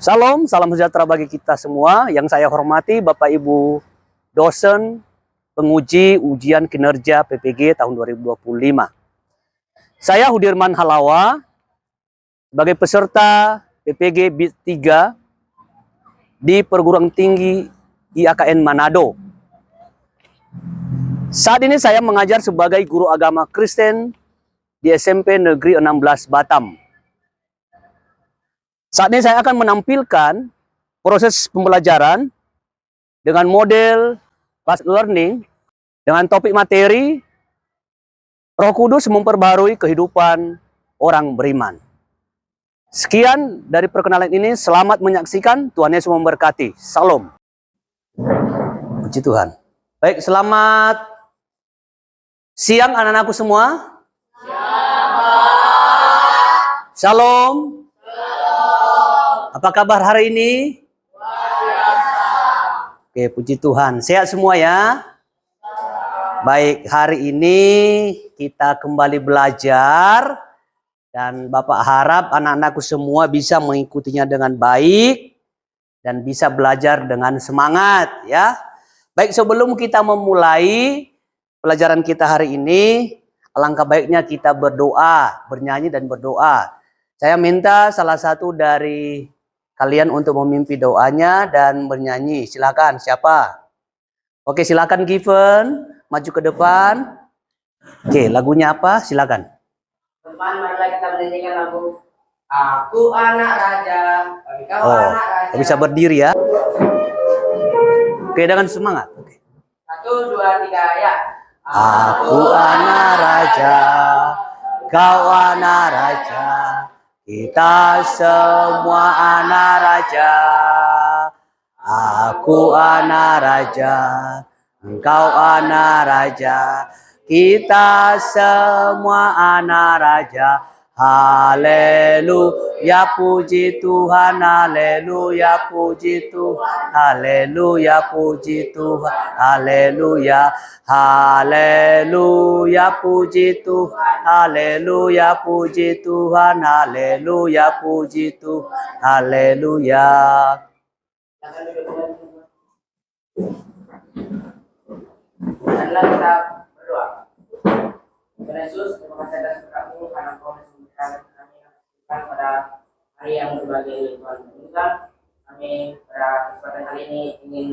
Salam, salam sejahtera bagi kita semua. Yang saya hormati Bapak Ibu dosen penguji ujian kinerja PPG tahun 2025. Saya Hudirman Halawa sebagai peserta PPG BIT 3 di Perguruan Tinggi IAKN Manado. Saat ini saya mengajar sebagai guru agama Kristen di SMP Negeri 16 Batam. Saat ini saya akan menampilkan proses pembelajaran dengan model fast learning dengan topik materi Roh Kudus memperbarui kehidupan orang beriman. Sekian dari perkenalan ini, selamat menyaksikan, Tuhan Yesus memberkati. Salam. Puji Tuhan. Baik, selamat siang anak-anakku semua. Shalom. Apa kabar hari ini? Oke, puji Tuhan. Sehat semua ya? Baik, hari ini kita kembali belajar. Dan Bapak harap anak-anakku semua bisa mengikutinya dengan baik. Dan bisa belajar dengan semangat ya. Baik, sebelum kita memulai pelajaran kita hari ini, alangkah baiknya kita berdoa, bernyanyi dan berdoa. Saya minta salah satu dari kalian untuk memimpin doanya dan bernyanyi. Silakan, siapa? Oke, silakan Given, maju ke depan. Oke, lagunya apa? Silakan. Teman, marilah kita menyanyikan lagu Aku Anak Raja, Kau Anak Raja. Bisa berdiri ya. Oke, dengan semangat. Oke. 1, 2, 3, ya. Aku anak raja, kau anak raja. Kita semua anak raja. Aku anak raja, engkau anak raja. Kita semua anak raja. Haleluya, puji Tuhan. Haleluya, puji Tuhan. Haleluya, puji Tuhan. Haleluya. Haleluya, puji Tuhan. Haleluya, puji Tuhan. Haleluya, puji Tuhan. Haleluya. Marilah kita berdoa. Tuhan Yesus, terima kasih atas berkat-Mu karena Kau masih memberikan kami kesempatan pada hari yang berbahagia ini, Tuhan. Kami pada kesempatan kali ini ingin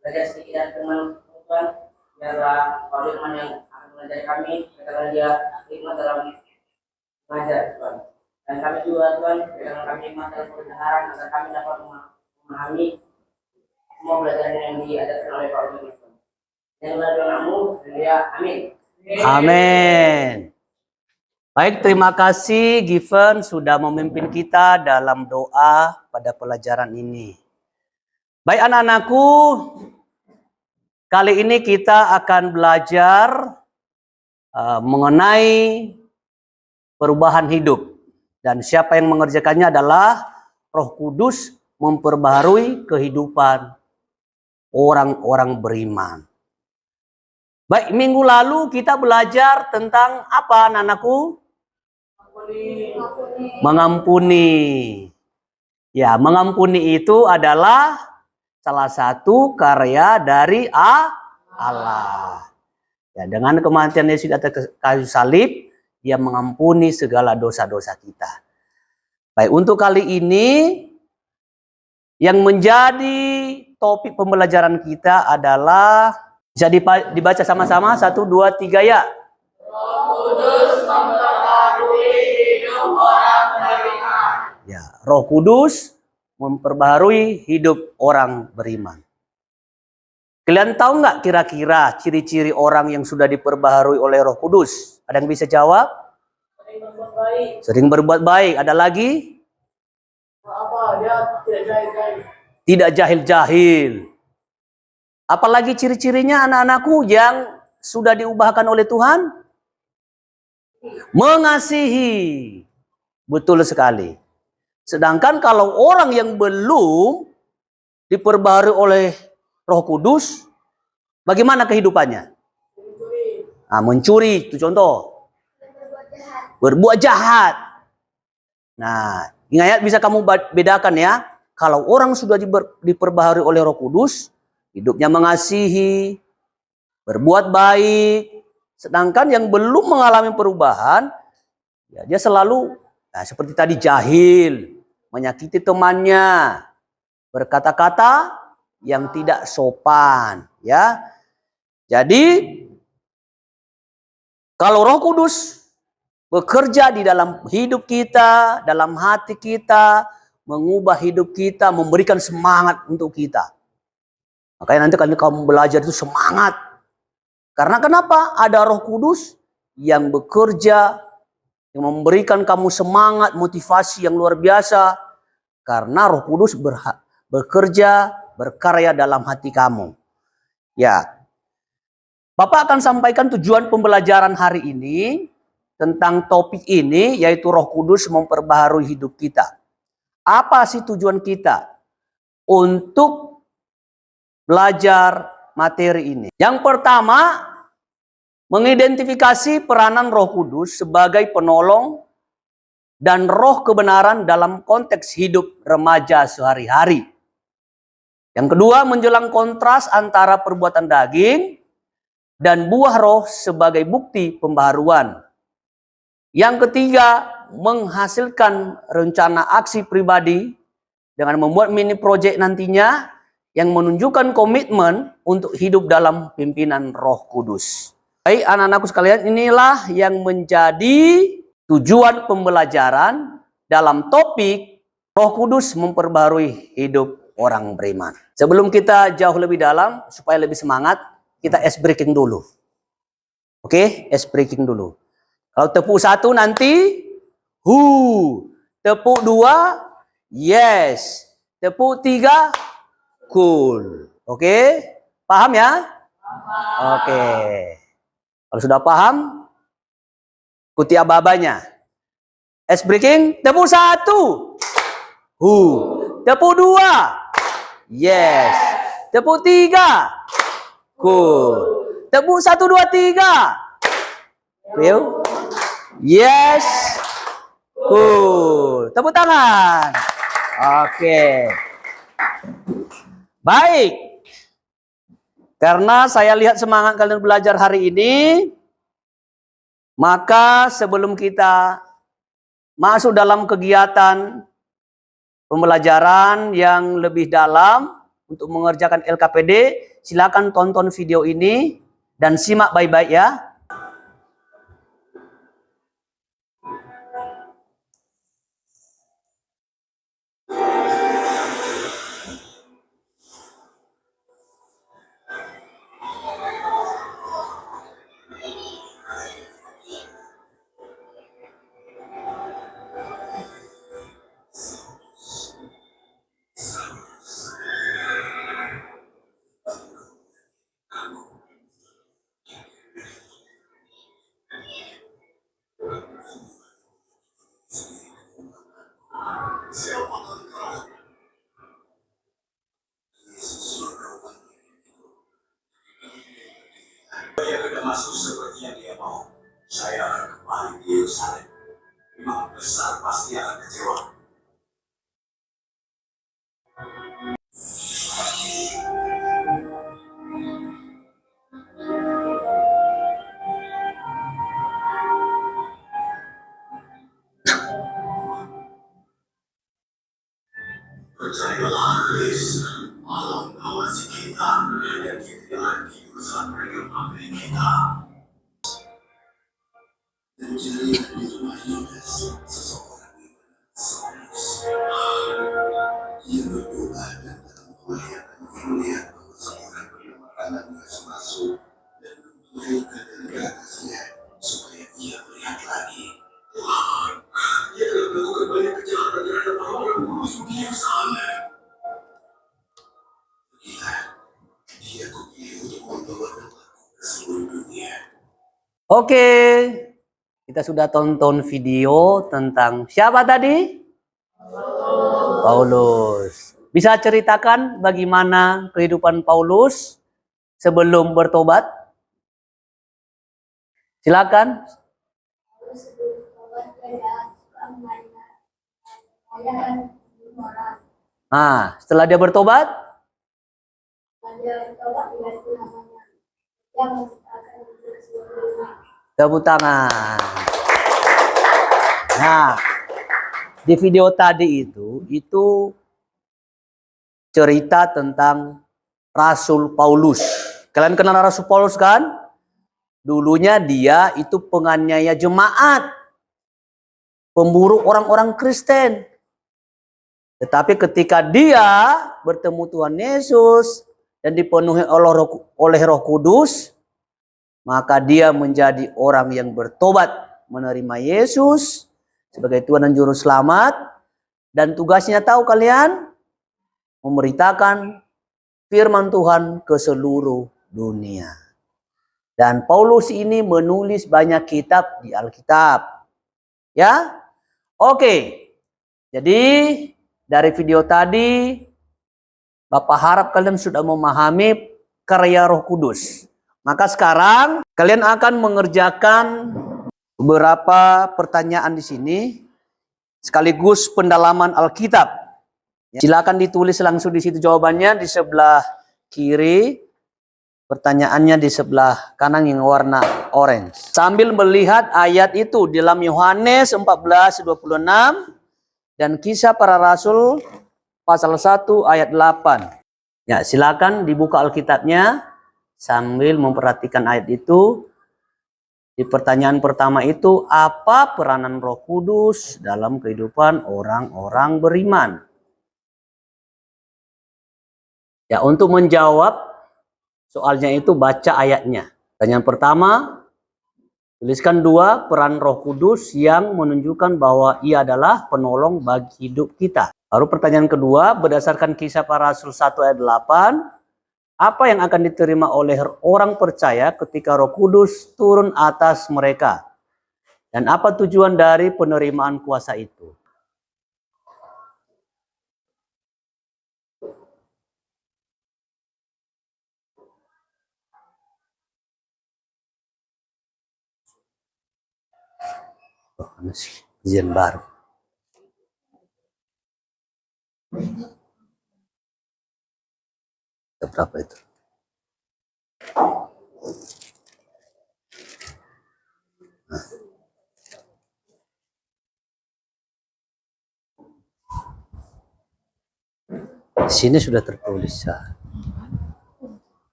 belajar sedikit dari firman-Mu, Tuhan. Biarlah Pak Firman yang akan mengajari kami, katakanlah dia hikmat dalam mengajar, Tuhan. Dan kami juga, Tuhan, biarlah kami hikmat dalam kebenaran agar kami dapat memahami semua pelajaran yang diajarkan oleh Pak Firman, Tuhan. Dan melalui nama-Mu, dia amin. Amin. Baik, terima kasih Given sudah memimpin kita dalam doa pada pelajaran ini. Baik anak-anakku, kali ini kita akan belajar mengenai perubahan hidup. Dan siapa yang mengerjakannya adalah Roh Kudus memperbaharui kehidupan orang-orang beriman. Baik, minggu lalu kita belajar tentang apa anak-anakku? Mengampuni. Ya, mengampuni itu adalah salah satu karya dari Allah. Ya, dengan kematian Yesus di atas kayu salib, Dia mengampuni segala dosa-dosa kita. Baik, untuk kali ini yang menjadi topik pembelajaran kita adalah, bisa dibaca sama-sama, 1, 2, 3 ya. Roh Kudus memperbarui hidup orang beriman. Ya, Roh Kudus memperbaharui hidup orang beriman. Kalian tahu nggak kira-kira ciri-ciri orang yang sudah diperbaharui oleh Roh Kudus? Ada yang bisa jawab? Sering berbuat baik. Sering berbuat baik. Ada lagi? Dia tidak jahil-jahil. Tidak jahil-jahil. Apalagi ciri-cirinya anak-anakku yang sudah diubahkan oleh Tuhan? Mengasihi. Betul sekali. Sedangkan kalau orang yang belum diperbaharui oleh Roh Kudus, bagaimana kehidupannya? Mencuri, itu contoh. Berbuat jahat. Nah, ingat bisa kamu bedakan ya. kalau orang sudah diperbaharui oleh Roh Kudus, hidupnya mengasihi, berbuat baik. Sedangkan yang belum mengalami perubahan, ya dia selalu seperti tadi jahil, menyakiti temannya, berkata-kata yang tidak sopan, ya. Jadi kalau Roh Kudus bekerja di dalam hidup kita, dalam hati kita, mengubah hidup kita, memberikan semangat untuk kita. Makanya nanti kalau kamu belajar itu semangat. Karena kenapa? Ada Roh Kudus yang bekerja, yang memberikan kamu semangat, motivasi yang luar biasa. Karena Roh Kudus bekerja, berkarya dalam hati kamu. Ya, Bapak akan sampaikan tujuan pembelajaran hari ini tentang topik ini, yaitu Roh Kudus memperbaharui hidup kita. Apa sih tujuan kita untuk belajar materi ini? Yang pertama, mengidentifikasi peranan Roh Kudus sebagai penolong dan roh kebenaran dalam konteks hidup remaja sehari-hari. Yang kedua, menjelang kontras antara perbuatan daging dan buah roh sebagai bukti pembaharuan. Yang ketiga, menghasilkan rencana aksi pribadi dengan membuat mini project nantinya yang menunjukkan komitmen untuk hidup dalam pimpinan Roh Kudus. Baik, anak-anakku sekalian, inilah yang menjadi tujuan pembelajaran dalam topik Roh Kudus memperbarui hidup orang beriman. Sebelum kita jauh lebih dalam, supaya lebih semangat, kita ice breaking dulu. Oke, ice breaking dulu. Kalau tepuk 1 nanti, tepuk 2, yes. Tepuk 3, cool. Oke, paham ya? Oke. Kalau sudah paham, ikuti aba-abanya. Ice breaking, tepuk 1, tepuk 2, yes. Tepuk 3, cool. Tepuk 1, 2, 3. Yes. Cool. Tepuk tangan. Oke. Baik. Karena saya lihat semangat kalian belajar hari ini, maka sebelum kita masuk dalam kegiatan pembelajaran yang lebih dalam untuk mengerjakan LKPD, silakan tonton video ini dan simak baik-baik ya. Dia tidak masuk seperti yang dia mau. Saya akan kembali di Yerusalem. Imam besar pasti akan kecewa. Percayalah, Chris. Allah mengawasi kita dan kita tidak tidur saat mereka menghampiri kita. Dan jadilah di rumah Yudas seseorang yang benar-benar. Dia berdoa dan dalam penglihatan dia melihat bahwa seorang bernama Ananias masuk dan memberikan ke atasnya supaya ia melihat lagi. Dia telah melakukan banyak kejahatan terhadap orang-orang kudus di Yerusalem. Dia kupilih untuk membawa namaku ke seluruh dunia. Oke, kita sudah tonton video tentang siapa tadi? Paulus. Bisa ceritakan bagaimana kehidupan Paulus sebelum bertobat? Silakan. Nah, setelah dia bertobat, tepuk tangan. Nah, di video tadi itu cerita tentang Rasul Paulus. Kalian kenal Rasul Paulus kan? Dulunya dia itu penganiaya jemaat, pemburu orang-orang Kristen. Tetapi ketika dia bertemu Tuhan Yesus dan dipenuhi oleh Roh Kudus, maka dia menjadi orang yang bertobat, menerima Yesus sebagai Tuhan dan Juru Selamat. Dan tugasnya tahu kalian? Memberitakan firman Tuhan ke seluruh dunia. Dan Paulus ini menulis banyak kitab di Alkitab. Ya? Oke. Jadi dari video tadi Bapak harap kalian sudah memahami karya Roh Kudus. Maka sekarang kalian akan mengerjakan beberapa pertanyaan di sini sekaligus pendalaman Alkitab. Silakan ditulis langsung di situ jawabannya di sebelah kiri. Pertanyaannya di sebelah kanan yang warna orange. Sambil melihat ayat itu dalam Yohanes 14:26 dan Kisah Para Rasul pasal 1 ayat 8. Ya, silakan dibuka Alkitabnya sambil memperhatikan ayat itu. Di pertanyaan pertama itu, apa peranan Roh Kudus dalam kehidupan orang-orang beriman? Ya, untuk menjawab soalnya itu baca ayatnya. Pertanyaan pertama, tuliskan 2 peran Roh Kudus yang menunjukkan bahwa ia adalah penolong bagi hidup kita. Lalu pertanyaan kedua, berdasarkan Kisah Para Rasul 1 ayat 8, apa yang akan diterima oleh orang percaya ketika Roh Kudus turun atas mereka? Dan apa tujuan dari penerimaan kuasa itu? Oh, ujian baru. Berapa itu? Di sini sudah tertulis ya.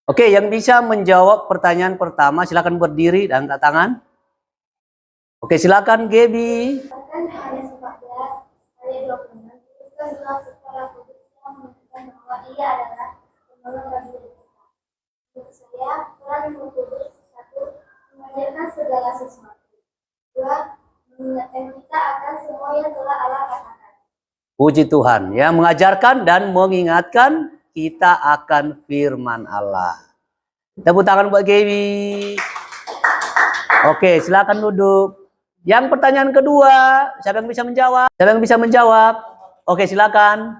Oke, yang bisa menjawab pertanyaan pertama, silakan berdiri dan angkat tangan. Oke, silakan Gaby. Mengajarkan segala sesuatu. 2. Mengingatkan kita akan semua yang telah Allah katakan. Puji Tuhan, ya, mengajarkan dan mengingatkan kita akan firman Allah. Tepuk tangan buat Gaby. Oke, silakan duduk. Yang pertanyaan kedua, siapa yang bisa menjawab? Siapa yang bisa menjawab? Oke, silakan.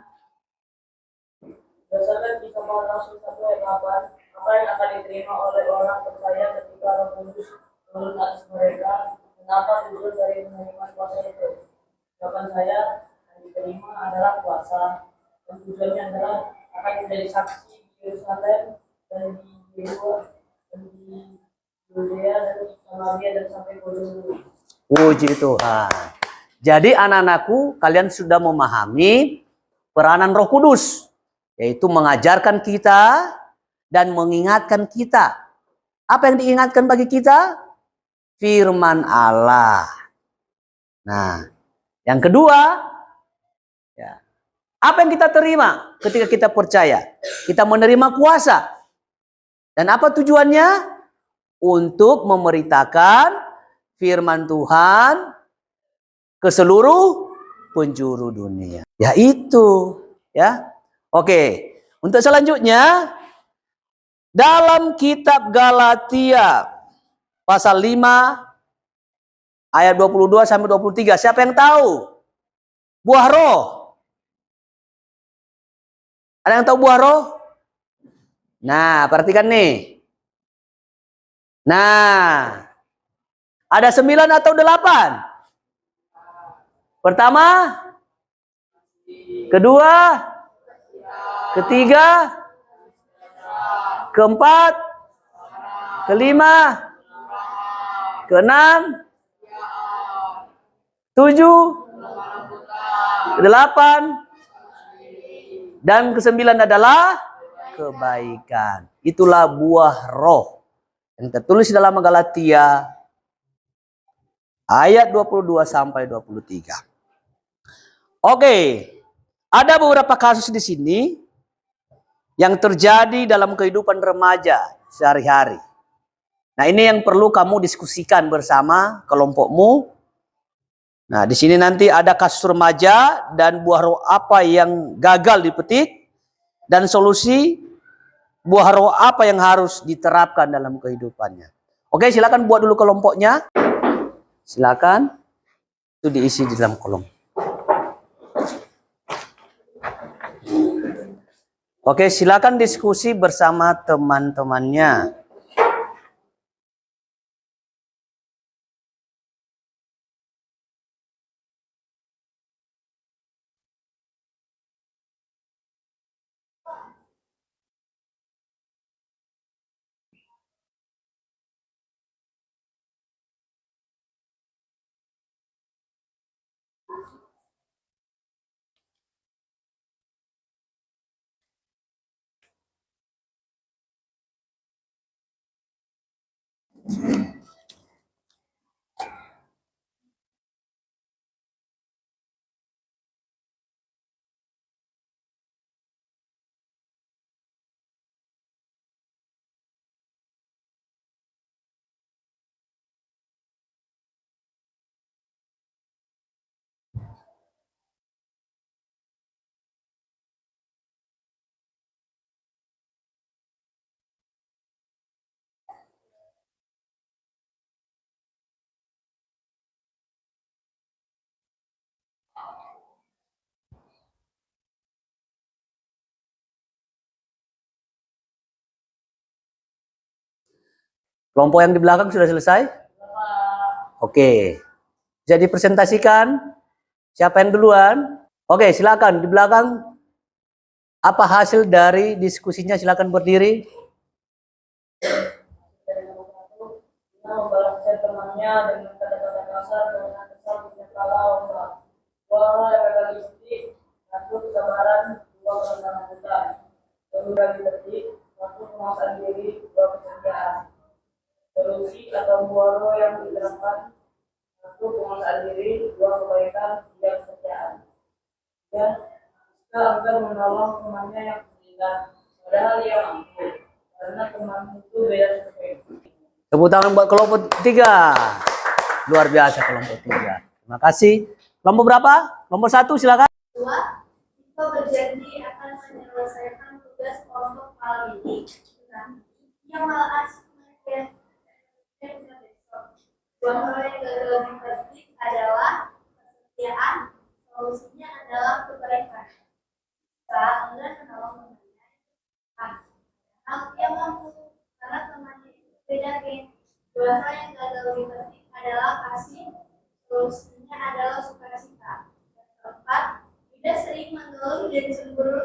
Berdasarkan Kisah Para Rasul 1 ayat 8, apa yang akan diterima oleh orang percaya ketika Roh Kudus turun atas mereka? Kenapa tujuan dari penerimaan kuasa itu? Jawaban saya yang diterima adalah kuasa, dan tujuannya adalah akan menjadi saksi di Yerusalem dan di Yehua dan di Yudea dan di Samaria dan sampai ke ujung bumi. Puji Tuhan. Jadi anak-anakku, kalian sudah memahami peranan Roh Kudus, yaitu mengajarkan kita dan mengingatkan kita. Apa yang diingatkan bagi kita? Firman Allah. Nah, yang kedua, ya, apa yang kita terima ketika kita percaya? Kita menerima kuasa. Dan apa tujuannya? Untuk memberitakan firman Tuhan ke seluruh penjuru dunia. Ya itu, ya. Oke, untuk selanjutnya Dalam kitab Galatia pasal 5 ayat 22 sampai 23. Siapa yang tahu? Buah roh. Ada yang tahu buah roh? Nah, perhatikan nih. Nah, ada 9 atau 8? Pertama, kedua, ketiga, keempat, kelima, keenam, 7, 8, dan ke-9 adalah kebaikan. Itulah buah roh yang tertulis dalam Galatia ayat 22 sampai 23. Oke, ada beberapa kasus di sini yang terjadi dalam kehidupan remaja sehari-hari. Nah, ini yang perlu kamu diskusikan bersama kelompokmu. Nah, di sini nanti ada kasus remaja dan buah roh apa yang gagal dipetik dan solusi buah roh apa yang harus diterapkan dalam kehidupannya. Oke, silakan buat dulu kelompoknya. Silakan. Itu diisi di dalam kolom. Oke, silakan diskusi bersama teman-temannya. Kelompok yang di belakang sudah selesai? Oke. Bisa dipresentasikan? Siapa yang duluan? Oke, silakan di belakang. Apa hasil dari diskusinya? Silakan berdiri. Membalaskan temannya dengan kata-kata kasar dengan kesal kalau dua gagal dipetik, satu kesabaran, dua kerendahan hutan, kedua dipetik, satu penguasaan diri, dua kesetiaan. Solusi atau buah roh yang diterapkan, satu penguasaan diri, dua kebaikan, tiga kesetiaan. Dan kita akan menolong temannya yang kesulitan, padahal dia mampu, karena teman itu beda frekuensi. Tepuk tangan buat kelompok 3. Luar biasa kelompok 3. Terima kasih. Kelompok berapa? Kelompok 1 silakan. 2. Kita berjanji akan menyelesaikan tugas kelompok malam ini. Yang malah buah roh yang gagal dipetik adalah kesetiaan. Solusinya adalah kebaikan. Kita enggan menolong temannya. Hal dia mampu karena temannya itu beda gen. Buah roh yang gagal dipetik adalah kasih. Solusinya adalah sukacita. Yang keempat, tidak sering mengeluh dan cemburu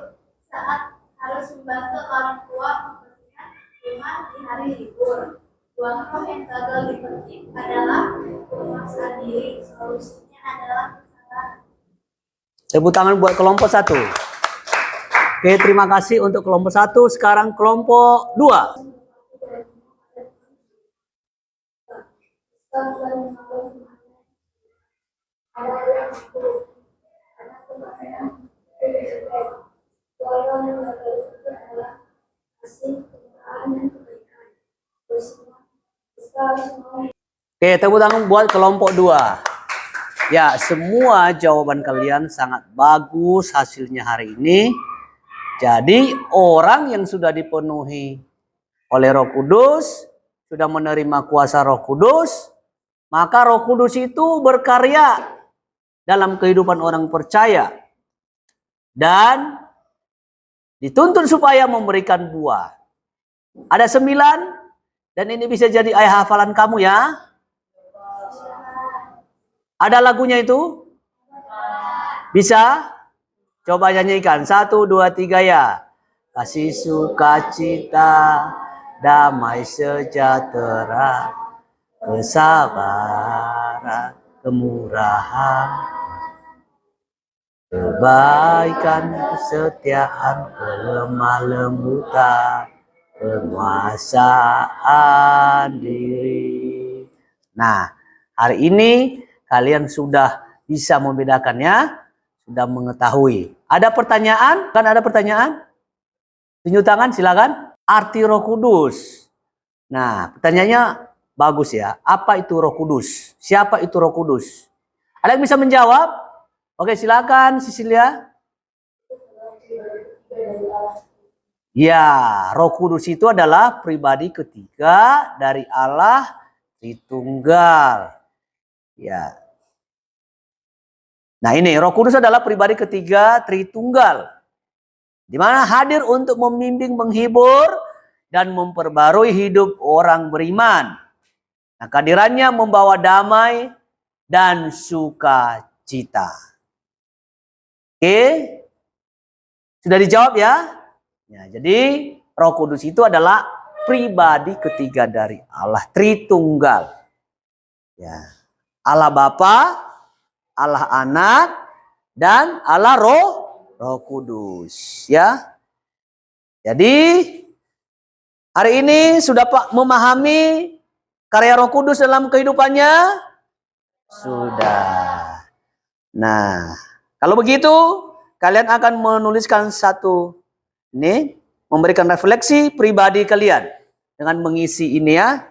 saat harus membantu orang tua membersihkan rumah di hari libur. Buah roh yang gagal dipetik adalah penguasaan diri. Solusinya adalah kesalahan. Tepuk tangan buat kelompok 1. Oke, terima kasih untuk kelompok 1. Sekarang kelompok 2. Oke, tepuk tangan buat kelompok 2. Ya, semua jawaban kalian sangat bagus hasilnya hari ini. Jadi, orang yang sudah dipenuhi oleh Roh Kudus, sudah menerima kuasa Roh Kudus, maka Roh Kudus itu berkarya dalam kehidupan orang percaya dan dituntun supaya memberikan buah. Ada 9 dan ini bisa jadi ayat hafalan kamu ya. Ada lagunya itu? Bisa? Coba nyanyikan. 1, 2, 3 ya. Kasih sukacita, damai sejahtera, kesabaran, kemurahan, kebaikan, kesetiaan, kelemah lembutan, penguasaan diri. Nah, hari ini kalian sudah bisa membedakannya, sudah mengetahui. Ada pertanyaan? Kan ada pertanyaan? Tunjuk tangan silakan. Arti Roh Kudus. Nah, pertanyaannya bagus ya. Apa itu Roh Kudus? Siapa itu Roh Kudus? Ada yang bisa menjawab? Oke, silakan Cecilia. Ya, Roh Kudus itu adalah pribadi ketiga dari Allah Tritunggal. Ya. Nah, ini Roh Kudus adalah pribadi ketiga Tritunggal, di mana hadir untuk membimbing, menghibur, dan memperbarui hidup orang beriman. Nah, kehadirannya membawa damai dan sukacita. Oke, sudah dijawab ya? Ya, jadi Roh Kudus itu adalah pribadi ketiga dari Allah Tritunggal. Ya. Allah Bapa, Allah Anak, dan Allah Roh Kudus. Ya. Jadi hari ini sudah Pak memahami karya Roh Kudus dalam kehidupannya? Sudah. Nah, kalau begitu kalian akan menuliskan satu ini, memberikan refleksi pribadi kalian dengan mengisi ini ya.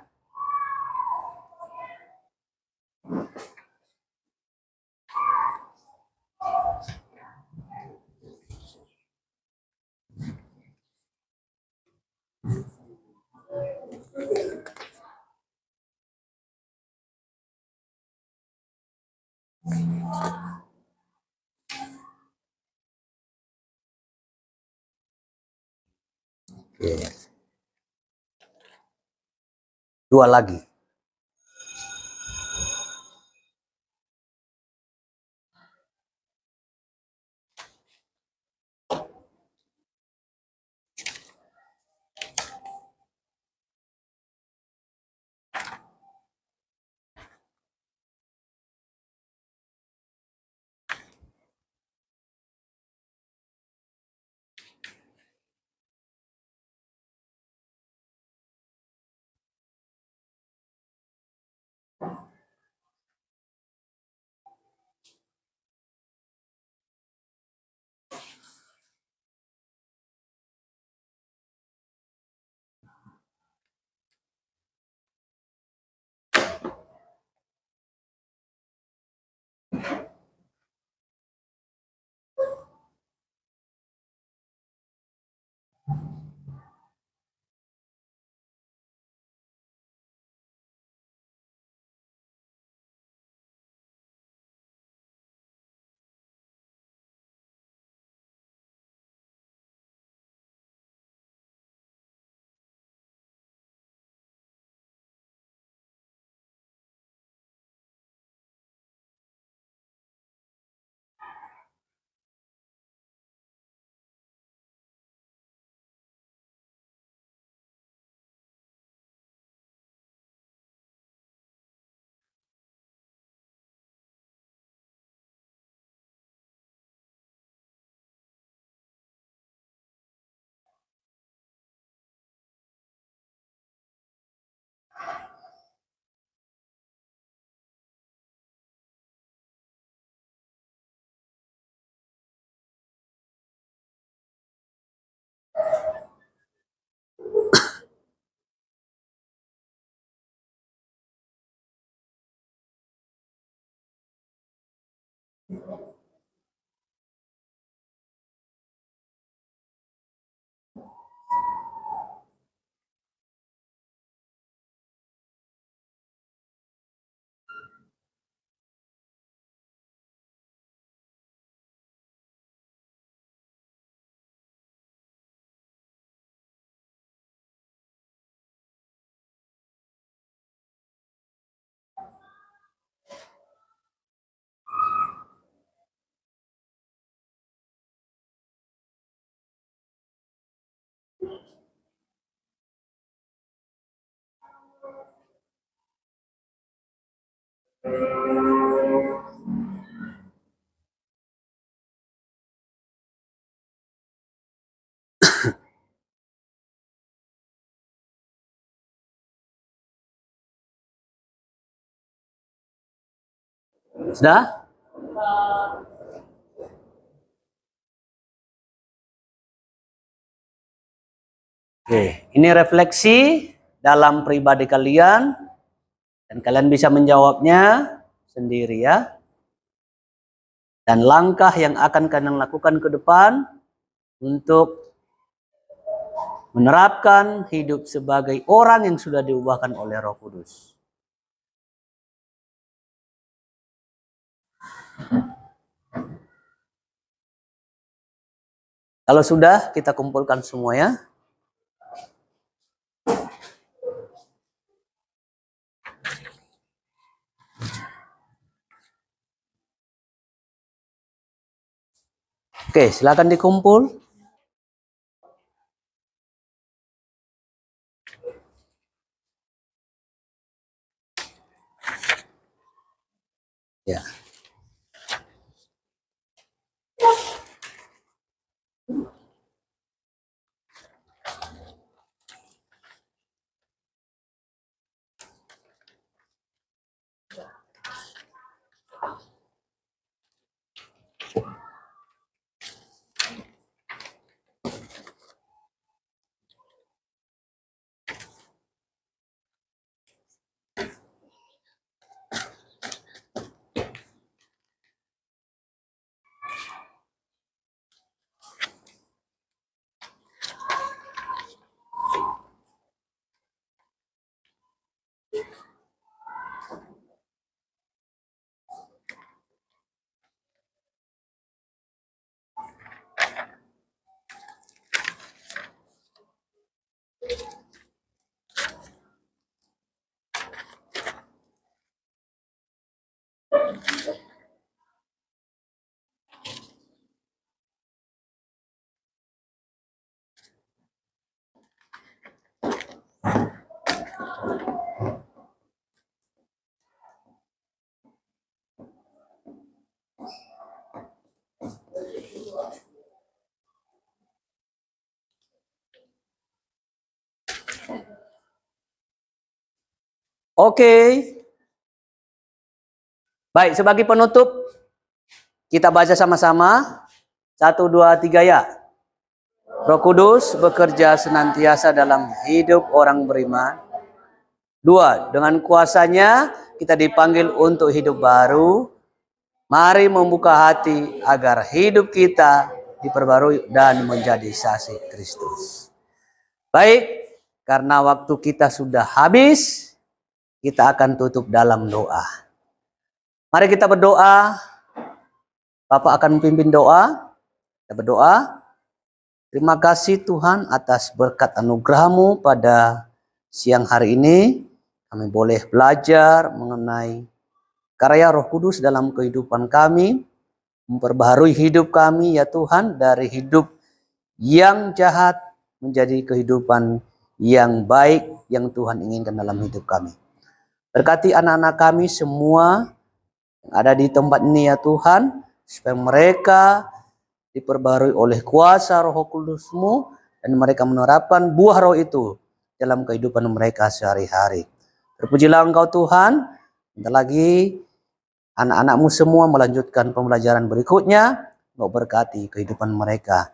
Dua lagi. Sudah? Oke, ini refleksi dalam pribadi kalian dan kalian bisa menjawabnya sendiri ya. Dan langkah yang akan kalian lakukan ke depan untuk menerapkan hidup sebagai orang yang sudah diubahkan oleh Roh Kudus. Kalau sudah, kita kumpulkan semua ya. Oke, silakan dikumpul. Ya. Oke. Baik, sebagai penutup kita baca sama-sama. 1, 2, 3 ya. Roh Kudus bekerja senantiasa dalam hidup orang beriman. 2, dengan kuasanya kita dipanggil untuk hidup baru. Mari membuka hati agar hidup kita diperbarui dan menjadi saksi Kristus. Baik, karena waktu kita sudah habis, kita akan tutup dalam doa. Mari kita berdoa. Bapak akan memimpin doa. Kita berdoa. Terima kasih Tuhan atas berkat anugerah-Mu pada siang hari ini. Kami boleh belajar mengenai karya Roh Kudus dalam kehidupan kami. Memperbaharui hidup kami ya Tuhan. Dari hidup yang jahat menjadi kehidupan yang baik yang Tuhan inginkan dalam hidup kami. Berkati anak-anak kami semua yang ada di tempat ini ya Tuhan. Supaya mereka diperbarui oleh kuasa Roh Kudus-Mu dan mereka menerapkan buah roh itu dalam kehidupan mereka sehari-hari. Terpujilah Engkau Tuhan. Bentar lagi anak-anak-Mu semua melanjutkan pembelajaran berikutnya. Engkau berkati kehidupan mereka.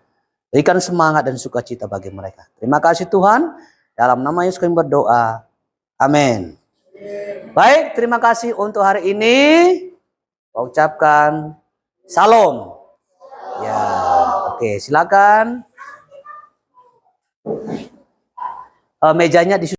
Berikan semangat dan sukacita bagi mereka. Terima kasih Tuhan. Dalam nama Yesus kami berdoa. Amin. Baik, terima kasih untuk hari ini. Saya ucapkan Salam. Ya, oke, silakan. Mejanya di